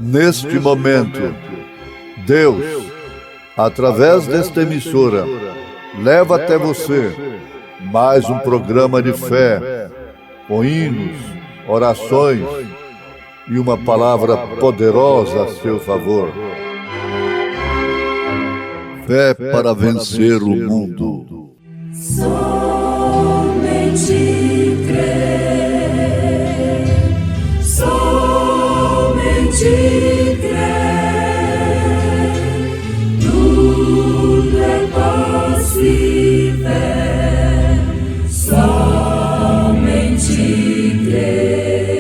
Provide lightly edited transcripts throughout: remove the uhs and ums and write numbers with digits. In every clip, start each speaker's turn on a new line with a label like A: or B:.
A: Neste momento, Deus, através desta emissora, leva até você mais um programa de fé, com hinos, orações e uma palavra poderosa a seu favor. Fé para vencer o mundo.
B: Somente crer, somente crer, tudo é possível, somente crer,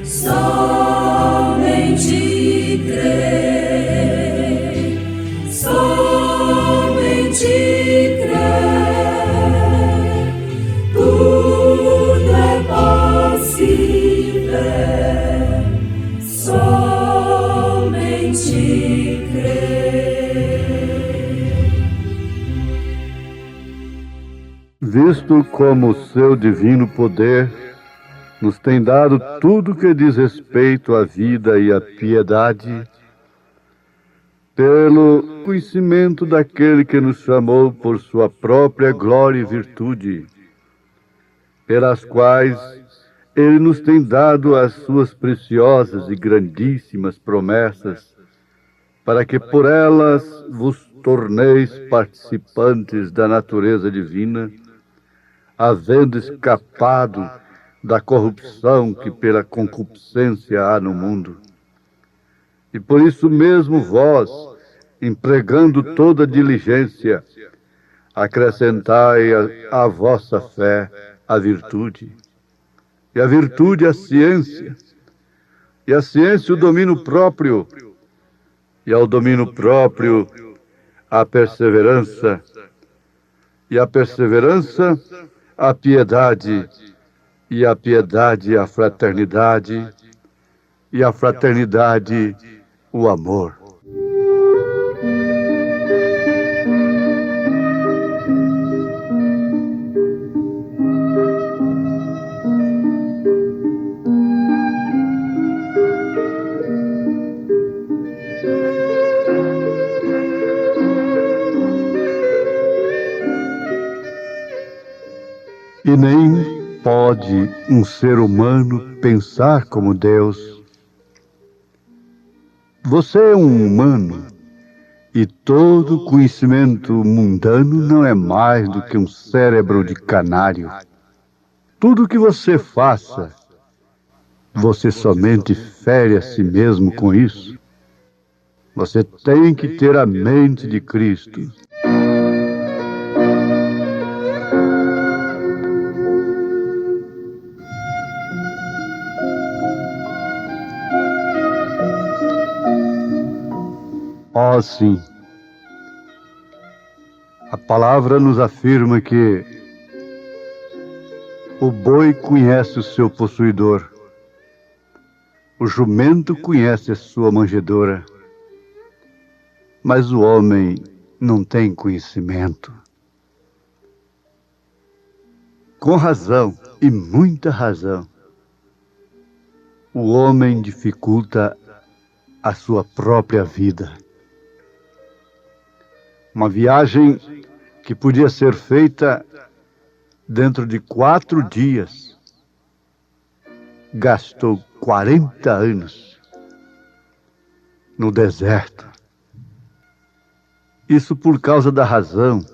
B: somente crer, somente crer, tudo é possível, somente crer.
C: Visto como o seu divino poder nos tem dado tudo que diz respeito à vida e à piedade, pelo conhecimento daquele que nos chamou por sua própria glória e virtude, pelas quais ele nos tem dado as suas preciosas e grandíssimas promessas, para que por elas vos torneis participantes da natureza divina, havendo escapado da corrupção que pela concupiscência há no mundo. E por isso mesmo vós, empregando toda diligência, acrescentai à vossa fé a virtude, e a virtude a ciência, e a ciência o domínio próprio, e ao domínio próprio a perseverança, e a perseverança a piedade, e a piedade a fraternidade, e a fraternidade o amor. E nem pode um ser humano pensar como Deus. Você é um humano, e todo conhecimento mundano não é mais do que um cérebro de canário. Tudo que você faça, você somente fere a si mesmo com isso. Você tem que ter a mente de Cristo. Oh, sim. A palavra nos afirma que o boi conhece o seu possuidor, o jumento conhece a sua manjedoura, mas o homem não tem conhecimento. Com razão, e muita razão, o homem dificulta a sua própria vida. Uma viagem que podia ser feita dentro de 4 dias, gastou 40 anos no deserto. Isso por causa da razão,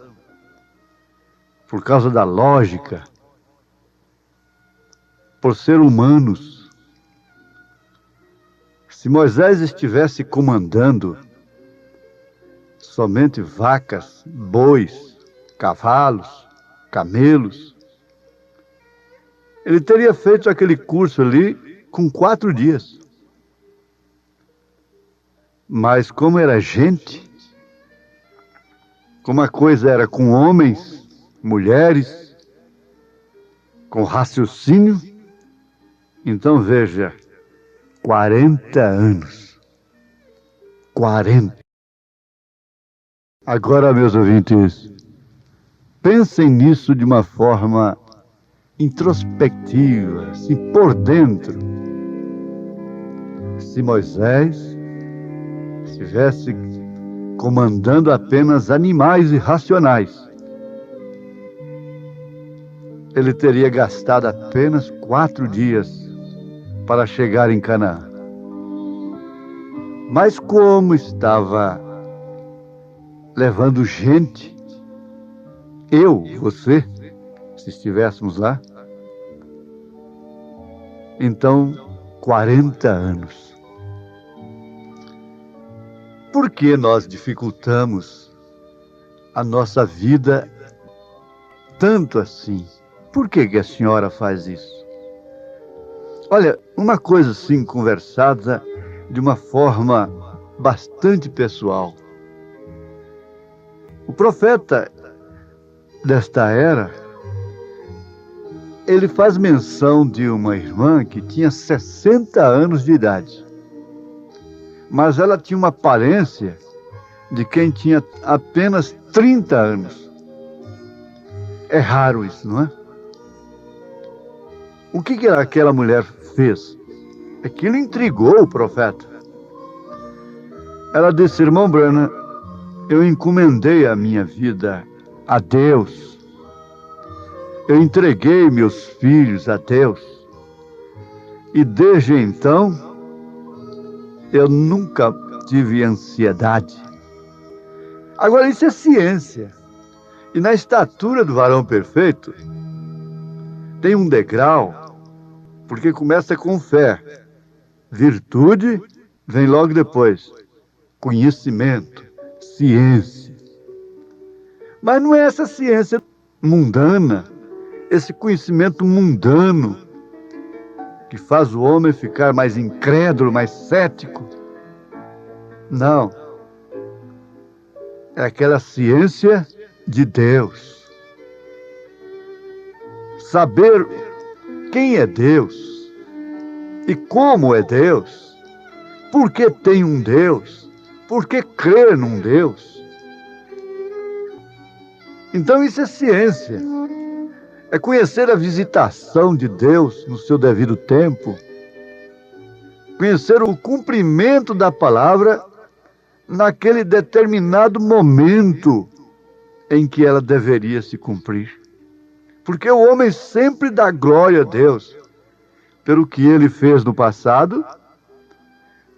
C: por causa da lógica, por ser humanos. Se Moisés estivesse comandando somente vacas, bois, cavalos, camelos, ele teria feito aquele curso ali com 4 dias. Mas como era gente, como a coisa era com homens, mulheres, com raciocínio, então veja, 40 anos. 40. Agora, meus ouvintes, pensem nisso de uma forma introspectiva, assim, por dentro. se Moisés estivesse comandando apenas animais irracionais, ele teria gastado apenas 4 dias para chegar em Canaã. Mas como estava levando gente, eu, você, se estivéssemos lá, então 40 anos. Por que nós dificultamos a nossa vida tanto assim? Por que a senhora faz isso? Olha, uma coisa assim conversada de uma forma bastante pessoal. O profeta desta era, ele faz menção de uma irmã que tinha 60 anos de idade, mas ela tinha uma aparência de quem tinha apenas 30 anos. É raro isso, não é? O que aquela mulher fez? Aquilo intrigou o profeta. Ela disse: irmão Branham, eu encomendei a minha vida a Deus. Eu entreguei meus filhos a Deus. E desde então, eu nunca tive ansiedade. Agora, isso é ciência. E na estatura do varão perfeito, tem um degrau, porque começa com fé. Virtude vem logo depois. Conhecimento, ciência. Mas não é essa ciência mundana, esse conhecimento mundano, que faz o homem ficar mais incrédulo, mais cético. Não. É aquela ciência de Deus. Saber quem é Deus e como é Deus, por que tem um Deus, por que crer num Deus. Então isso é ciência. É conhecer a visitação de Deus no seu devido tempo, conhecer o cumprimento da palavra naquele determinado momento em que ela deveria se cumprir. Porque o homem sempre dá glória a Deus pelo que ele fez no passado,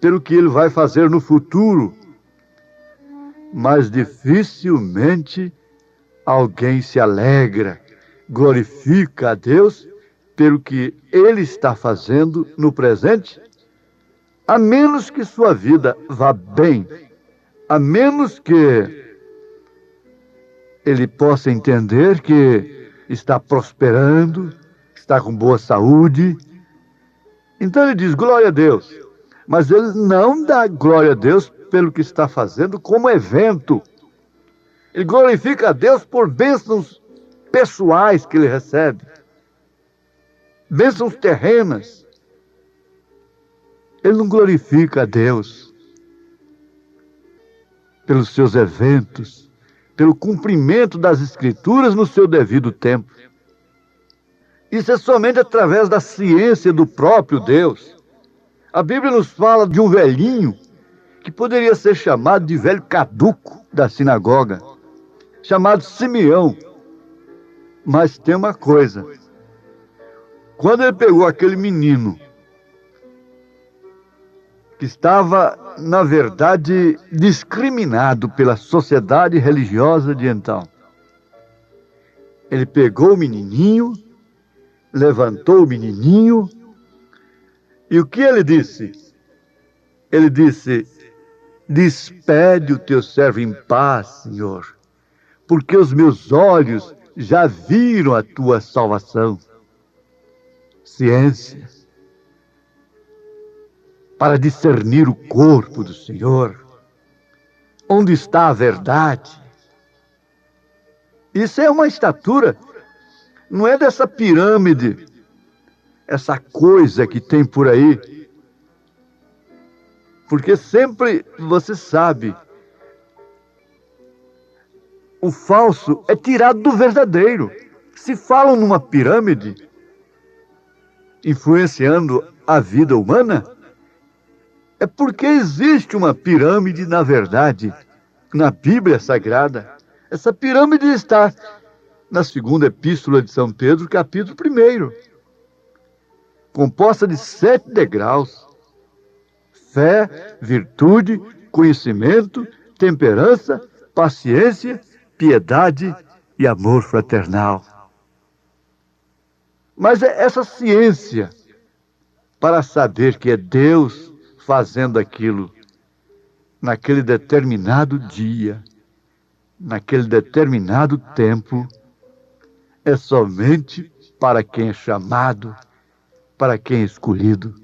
C: pelo que ele vai fazer no futuro. Mas dificilmente alguém se alegra, glorifica a Deus pelo que ele está fazendo no presente, a menos que sua vida vá bem, a menos que ele possa entender que está prosperando, está com boa saúde. Então ele diz glória a Deus, mas ele não dá glória a Deus pelo que está fazendo como evento. Ele glorifica a Deus por bênçãos pessoais que ele recebe, bênçãos terrenas. Ele não glorifica a Deus pelos seus eventos, pelo cumprimento das Escrituras no seu devido tempo. Isso é somente através da ciência do próprio Deus. A Bíblia nos fala de um velhinho que poderia ser chamado de velho caduco da sinagoga, chamado Simeão. Mas tem uma coisa: quando ele pegou aquele menino que estava, na verdade, discriminado pela sociedade religiosa de então, ele pegou o menininho, levantou o menininho, e o que ele disse? Ele disse: despede o teu servo em paz, Senhor, porque os meus olhos já viram a tua salvação. Ciência para discernir o corpo do Senhor, onde está a verdade. Isso é uma estatura, não é dessa pirâmide, essa coisa que tem por aí. Porque sempre, você sabe, o falso é tirado do verdadeiro. Se falam numa pirâmide influenciando a vida humana, É porque existe uma pirâmide, na verdade, na Bíblia Sagrada. Essa pirâmide está na segunda epístola de São Pedro, capítulo 1, composta de 7 degraus: fé, virtude, conhecimento, temperança, paciência, piedade e amor fraternal. Mas é essa ciência para saber que é Deus fazendo aquilo naquele determinado dia, naquele determinado tempo, é somente para quem é chamado, para quem é escolhido.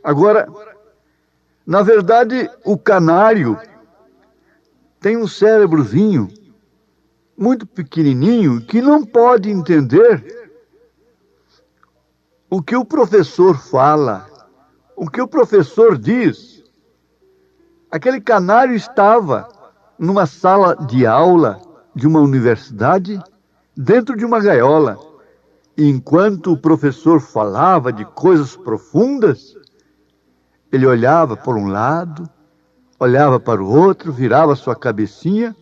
C: Agora, na verdade, o canário tem um cérebrozinho muito pequenininho que não pode entender o que o professor fala, o que o professor diz. Aquele canário estava numa sala de aula de uma universidade, dentro de uma gaiola. E enquanto o professor falava de coisas profundas, ele olhava por um lado, olhava para o outro, virava sua cabecinha,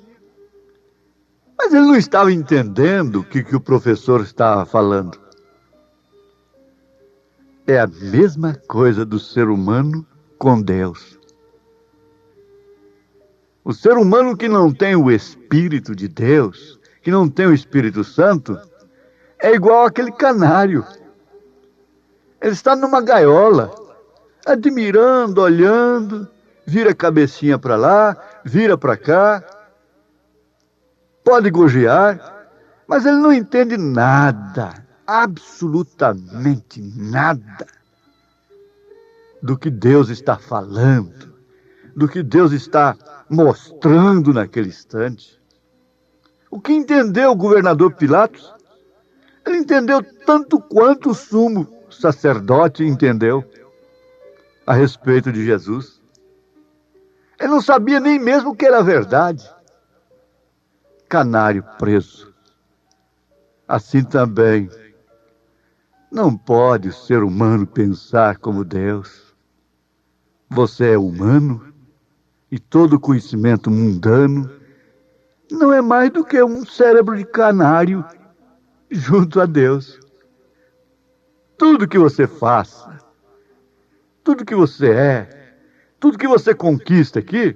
C: mas ele não estava entendendo o que o professor estava falando. É a mesma coisa do ser humano com Deus. O ser humano que não tem o Espírito de Deus, que não tem o Espírito Santo, é igual àquele canário. Ele está numa gaiola, admirando, olhando, vira a cabecinha para lá, vira para cá, pode gorjear, mas ele não entende nada, absolutamente nada do que Deus está falando, do que Deus está mostrando naquele instante. O que entendeu o governador Pilatos? Ele entendeu tanto quanto o sumo sacerdote entendeu a respeito de Jesus. Ele não sabia nem mesmo o que era verdade. Canário preso. Assim também não pode o ser humano pensar como Deus. Você é humano e todo conhecimento mundano não é mais do que um cérebro de canário junto a Deus. Tudo que você faça, tudo que você é, tudo que você conquista aqui,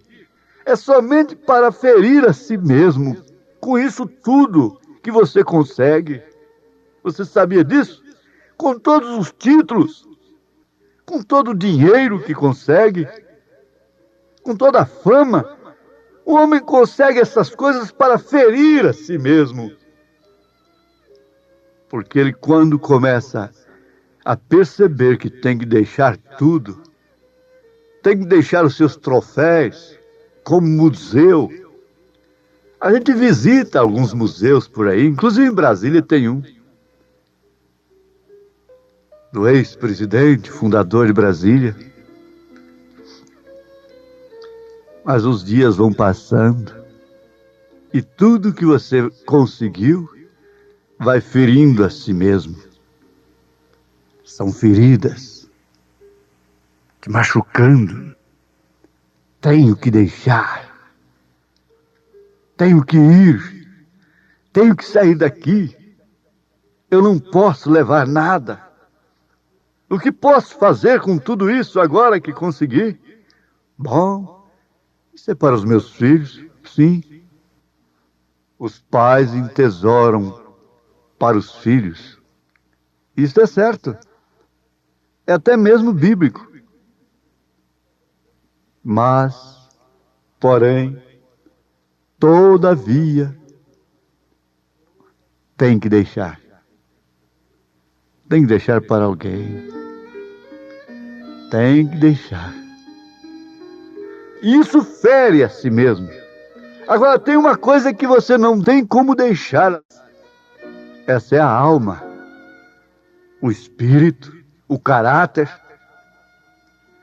C: é somente para ferir a si mesmo. Com isso tudo que você consegue. Você sabia disso? Com todos os títulos, com todo o dinheiro que consegue, com toda a fama, o homem consegue essas coisas para ferir a si mesmo. Porque ele, quando começa a perceber que tem que deixar tudo, tem que deixar os seus troféus como museu. A gente visita alguns museus por aí, inclusive em Brasília tem um, do ex-presidente, fundador de Brasília. Mas os dias vão passando e tudo que você conseguiu vai ferindo a si mesmo. São feridas te machucando. Tenho que deixar. Tenho que ir. Tenho que sair daqui. Eu não posso levar nada. O que posso fazer com tudo isso agora que consegui? Bom, isso é para os meus filhos, sim. Os pais entesouram para os filhos. Isso é certo. É até mesmo bíblico. Mas, porém, todavia, tem que deixar. Tem que deixar para alguém. Tem que deixar. Isso fere a si mesmo. Agora, tem uma coisa que você não tem como deixar. Essa é a alma, o espírito, o caráter.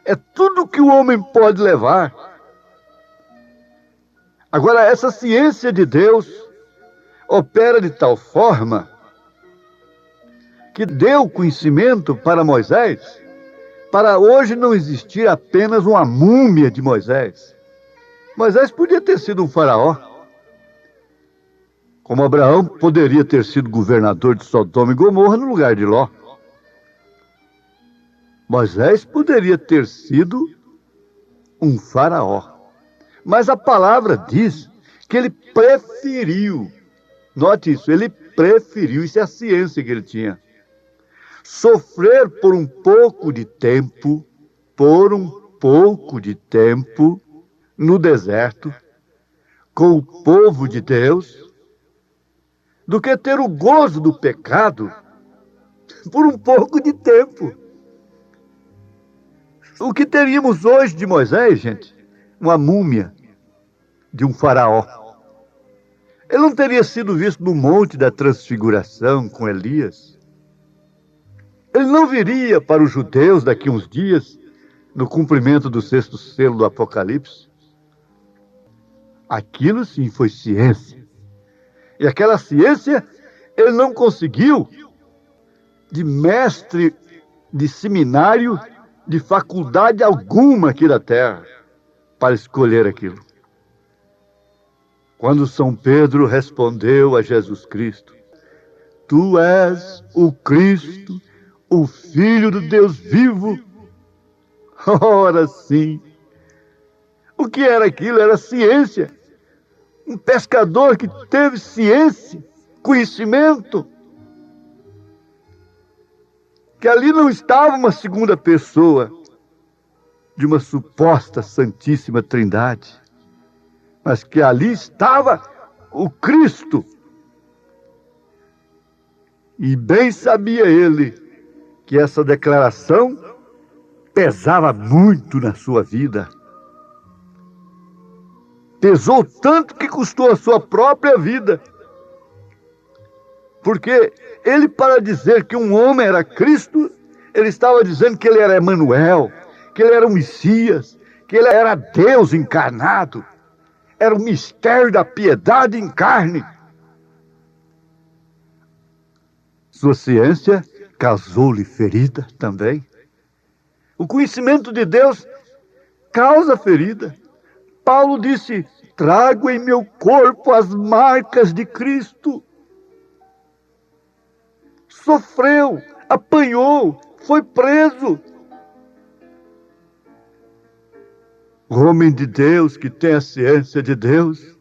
C: É tudo que o homem pode levar. Agora, essa ciência de Deus opera de tal forma que deu conhecimento para Moisés para hoje não existir apenas uma múmia de Moisés. Moisés podia ter sido um faraó, como Abraão poderia ter sido governador de Sodoma e Gomorra no lugar de Ló. Moisés poderia ter sido um faraó, mas a palavra diz que ele preferiu, note isso, ele preferiu, isso é a ciência que ele tinha, sofrer por um pouco de tempo, no deserto, com o povo de Deus, do que ter o gozo do pecado por um pouco de tempo. O que teríamos hoje de Moisés, gente? Uma múmia de um faraó. Ele não teria sido visto no Monte da Transfiguração com Elias. Ele não viria para os judeus daqui a uns dias, no cumprimento do 6º selo do Apocalipse. Aquilo sim foi ciência. E aquela ciência ele não conseguiu de mestre de seminário, de faculdade alguma aqui da terra, para escolher aquilo. Quando São Pedro respondeu a Jesus Cristo: Tu és o Cristo, o Filho do Deus vivo. Ora sim. O que era aquilo? Era ciência. Um pescador que teve ciência, conhecimento. Que ali não estava uma segunda pessoa de uma suposta Santíssima Trindade, mas que ali estava o Cristo. E bem sabia ele que essa declaração pesava muito na sua vida. Pesou tanto que custou a sua própria vida. Porque ele, para dizer que um homem era Cristo, ele estava dizendo que ele era Emanuel, que ele era o Messias, que ele era Deus encarnado. Era o mistério da piedade em carne. Sua ciência causou-lhe ferida também. O conhecimento de Deus causa ferida. Paulo disse: trago em meu corpo as marcas de Cristo. Sofreu, apanhou, foi preso. O homem de Deus que tem a ciência de Deus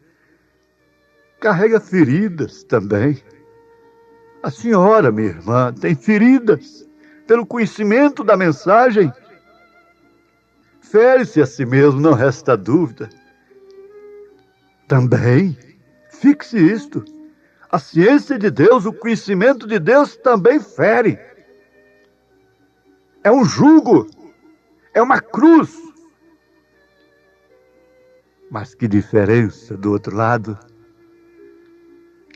C: carrega feridas também. A senhora, minha irmã, tem feridas pelo conhecimento da mensagem. Fere-se a si mesmo, não resta dúvida. Também, fixe isto, a ciência de Deus, o conhecimento de Deus também fere. É um jugo, é uma cruz. Mas que diferença do outro lado.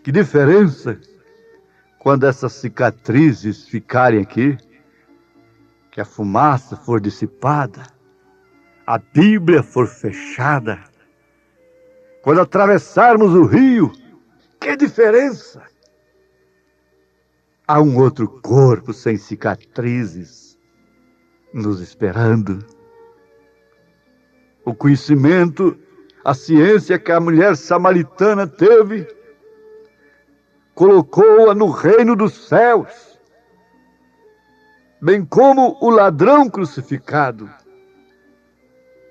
C: Que diferença quando essas cicatrizes ficarem aqui, que a fumaça for dissipada, a Bíblia for fechada, quando atravessarmos o rio, que diferença! Há um outro corpo sem cicatrizes nos esperando. O conhecimento, a ciência que a mulher samaritana teve, colocou-a no reino dos céus, bem como o ladrão crucificado.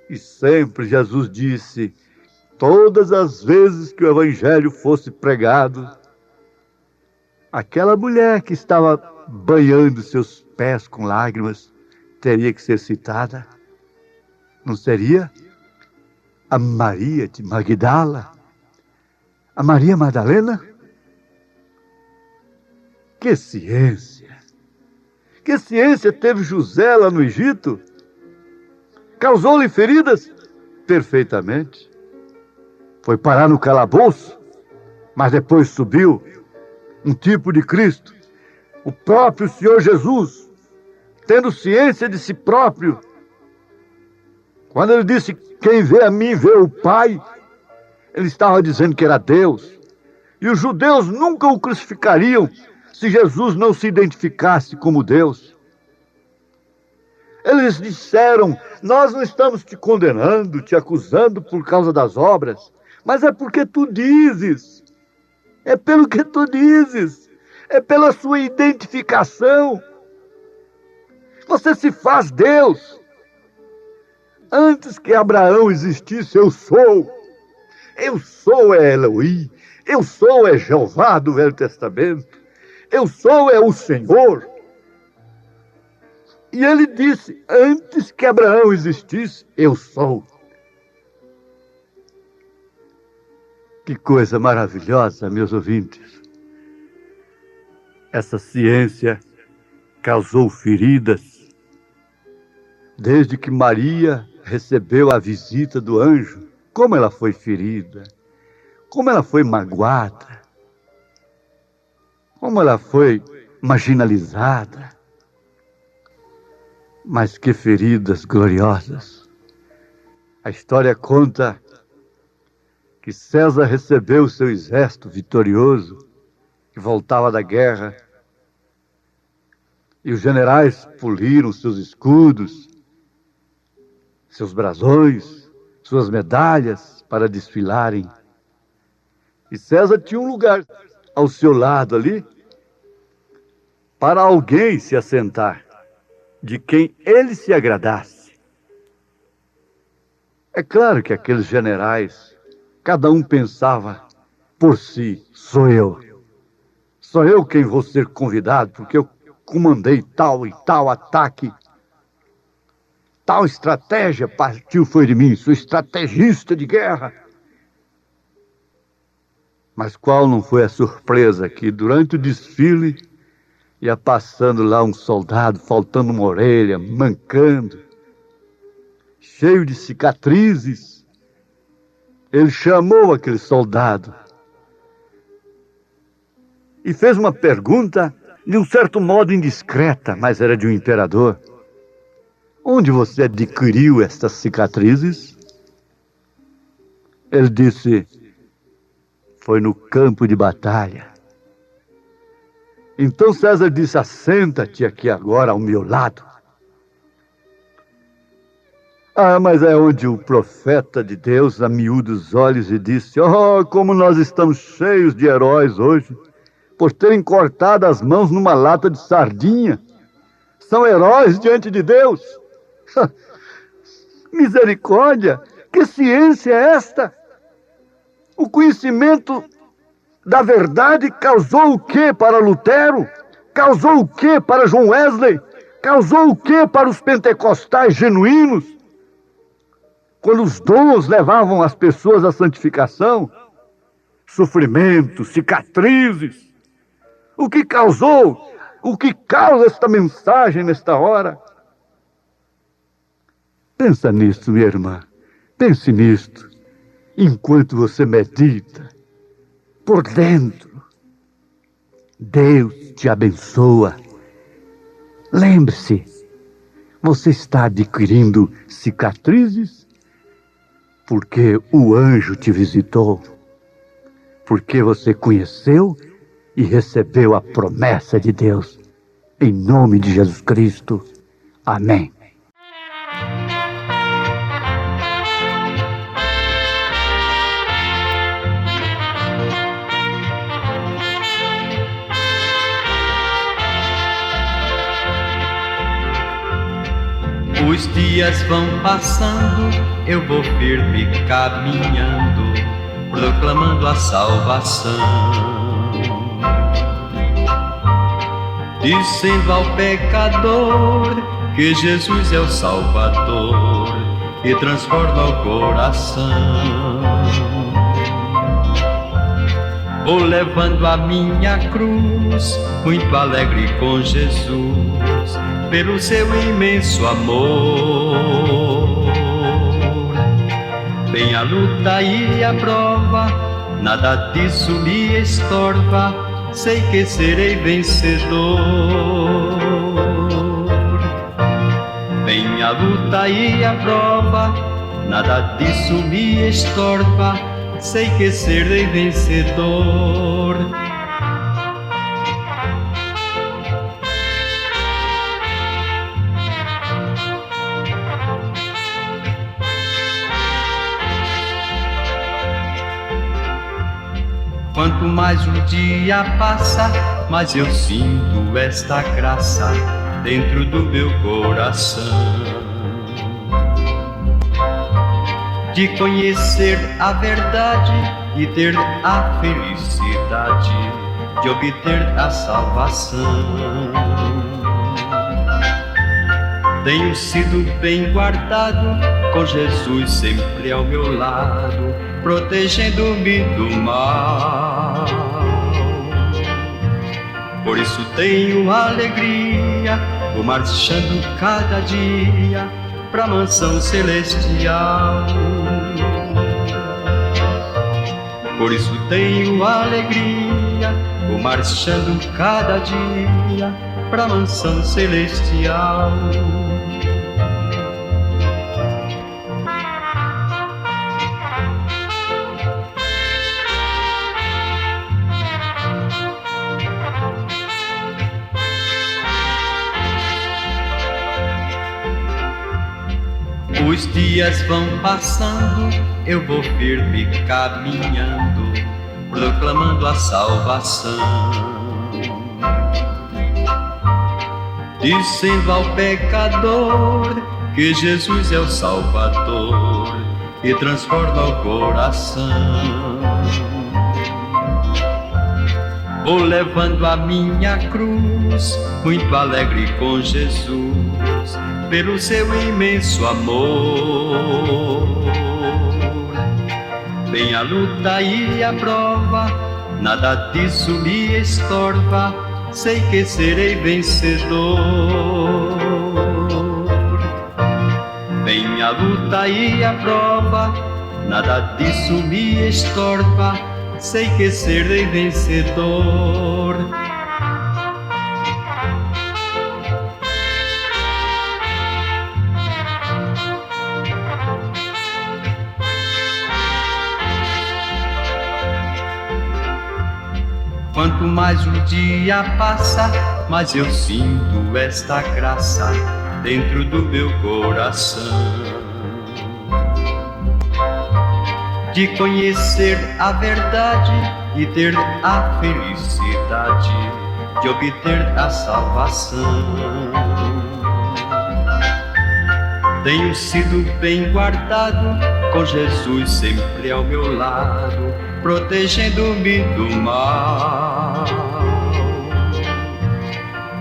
C: E sempre Jesus disse, todas as vezes que o evangelho fosse pregado, aquela mulher que estava banhando seus pés com lágrimas teria que ser citada. Não seria a Maria de Magdala? A Maria Madalena? Que ciência! Que ciência teve José lá no Egito? Causou-lhe feridas? Perfeitamente. Foi parar no calabouço, mas depois subiu um tipo de Cristo, o próprio Senhor Jesus, tendo ciência de si próprio. Quando ele disse, quem vê a mim vê o Pai, ele estava dizendo que era Deus. E os judeus nunca o crucificariam se Jesus não se identificasse como Deus. Eles disseram: nós não estamos te condenando, te acusando por causa das obras, mas é porque tu dizes, é pelo que tu dizes, é pela sua identificação. Você se faz Deus. Antes que Abraão existisse, eu sou. Eu sou é Elohim, eu sou é Jeová do Velho Testamento, eu sou é o Senhor. E ele disse: antes que Abraão existisse, eu sou. Que coisa maravilhosa, meus ouvintes. Essa ciência causou feridas desde que Maria recebeu a visita do anjo. Como ela foi ferida, como ela foi magoada, como ela foi marginalizada. Mas que feridas gloriosas. A história conta que César recebeu seu exército vitorioso, que voltava da guerra, e os generais poliram seus escudos, seus brasões, suas medalhas para desfilarem. E César tinha um lugar ao seu lado ali, para alguém se assentar, de quem ele se agradasse. É claro que aqueles generais, cada um pensava por si: sou eu quem vou ser convidado, porque eu comandei tal e tal ataque, tal estratégia partiu foi de mim, sou estrategista de guerra. Mas qual não foi a surpresa que durante o desfile ia passando lá um soldado, faltando uma orelha, mancando, cheio de cicatrizes. Ele chamou aquele soldado e fez uma pergunta de um certo modo indiscreta, mas era de um imperador: onde você adquiriu estas cicatrizes? Ele disse: foi no campo de batalha. Então César disse: assenta-te aqui agora ao meu lado. Mas é onde o profeta de Deus amiúda os olhos e disse: oh, como nós estamos cheios de heróis hoje, por terem cortado as mãos numa lata de sardinha. São heróis diante de Deus. Misericórdia, que ciência é esta? O conhecimento da verdade causou o que para Lutero? Causou o que para John Wesley? Causou o que para os pentecostais genuínos? Quando os dons levavam as pessoas à santificação? Sofrimento, cicatrizes. O que causou? O que causa esta mensagem nesta hora? Pensa nisto, minha irmã. Pense nisto. Enquanto você medita, por dentro, Deus te abençoa. Lembre-se, você está adquirindo cicatrizes porque o anjo te visitou, porque você conheceu e recebeu a promessa de Deus. Em nome de Jesus Cristo. Amém.
D: Os dias vão passando, eu vou firme caminhando, proclamando a salvação, dizendo ao pecador que Jesus é o Salvador e transforma o coração. Vou levando a minha cruz, muito alegre com Jesus, pelo seu imenso amor. Vem a luta e a prova, nada disso me estorva, sei que serei vencedor. Vem a luta e a prova, nada disso me estorva, sei que serei vencedor. Quanto mais o dia passa, mais eu sinto esta graça dentro do meu coração, de conhecer a verdade e ter a felicidade de obter a salvação. Tenho sido bem guardado, com Jesus sempre ao meu lado, protegendo-me do mal. Por isso tenho alegria, vou marchando cada dia pra mansão celestial. Por isso tenho alegria, vou marchando cada dia pra mansão celestial. Os dias vão passando, eu vou firme caminhando, proclamando a salvação, dizendo ao pecador que Jesus é o Salvador e transforma o coração. Vou levando a minha cruz, muito alegre com Jesus, pelo seu imenso amor. Vem a luta e a prova, nada disso me estorva, sei que serei vencedor. Vem a luta e a prova, nada disso me estorva, sei que serei vencedor. Quanto mais o dia passa, mais eu sinto esta graça dentro do meu coração, de conhecer a verdade e ter a felicidade de obter a salvação. Tenho sido bem guardado, com Jesus sempre ao meu lado, protegendo-me do mal.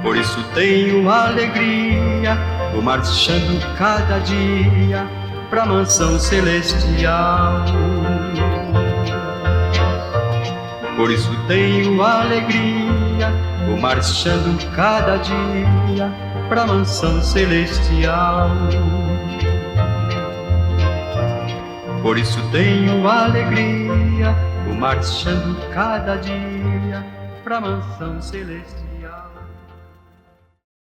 D: Por isso tenho alegria, vou marchando cada dia pra mansão celestial. Por isso tenho alegria, vou marchando cada dia pra mansão celestial. Por isso tenho alegria, vou marchando cada dia pra mansão celestial.